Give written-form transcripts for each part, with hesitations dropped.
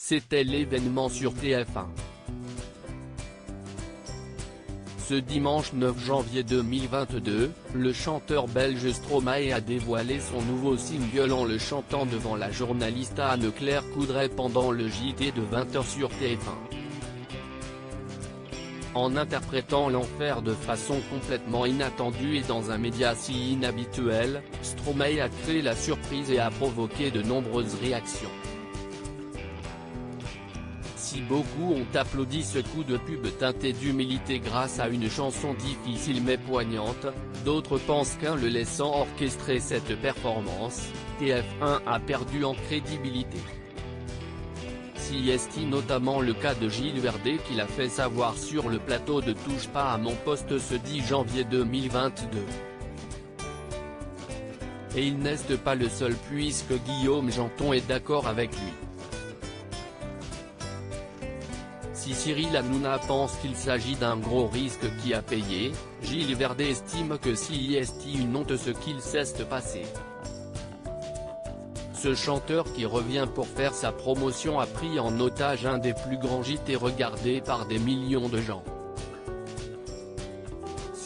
c'était l'événement sur TF1. Ce dimanche 9 janvier 2022, le chanteur belge Stromae a dévoilé son nouveau single en le chantant devant la journaliste Anne-Claire Coudray pendant le JT de 20h sur TF1. En interprétant l'enfer de façon complètement inattendue et dans un média si inhabituel, Stromae a créé la surprise et a provoqué de nombreuses réactions. Si beaucoup ont applaudi ce coup de pub teinté d'humilité grâce à une chanson difficile mais poignante, d'autres pensent qu'en le laissant orchestrer cette performance, TF1 a perdu en crédibilité. Si est notamment le cas de Gilles Verdé qui l'a fait savoir sur le plateau de Touche pas à mon poste ce 10 janvier 2022. Et il n'est pas le seul puisque Guillaume Janton est d'accord avec lui. Si Cyril Hanouna pense qu'il s'agit d'un gros risque qui a payé, Gilles Verdé estime que si est une honte ce qu'il s'est passé. Ce chanteur qui revient pour faire sa promotion a pris en otage un des plus grands JT regardés par des millions de gens.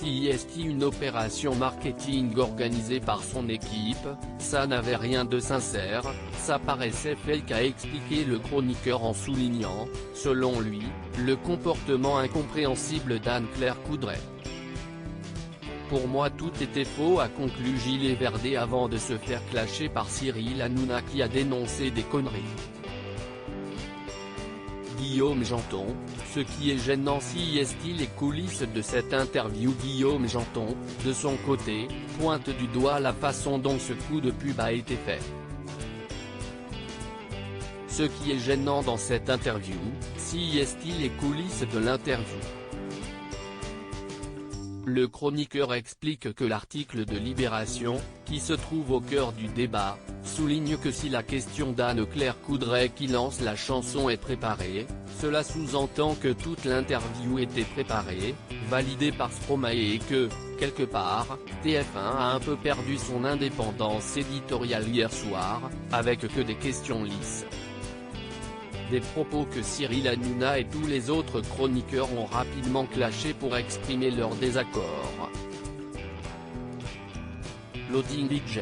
Si est une opération marketing organisée par son équipe, ça n'avait rien de sincère, ça paraissait fake, a expliqué le chroniqueur en soulignant, selon lui, le comportement incompréhensible d'Anne-Claire Coudray. Pour moi tout était faux, a conclu Gilles Verdé avant de se faire clasher par Cyril Hanouna qui a dénoncé des conneries. Guillaume Janton, ce qui est gênant si est les coulisses de cette interview. Guillaume Janton, de son côté, pointe du doigt la façon dont ce coup de pub a été fait. Ce qui est gênant dans cette interview, si est les coulisses de l'interview. Le chroniqueur explique que l'article de Libération, qui se trouve au cœur du débat, souligne que si la question d'Anne-Claire Coudray qui lance la chanson est préparée, cela sous-entend que toute l'interview était préparée, validée par Stromae et que, quelque part, TF1 a un peu perdu son indépendance éditoriale hier soir, avec que des questions lisses. Des propos que Cyril Hanouna et tous les autres chroniqueurs ont rapidement clashés pour exprimer leur désaccord. Loading DJ.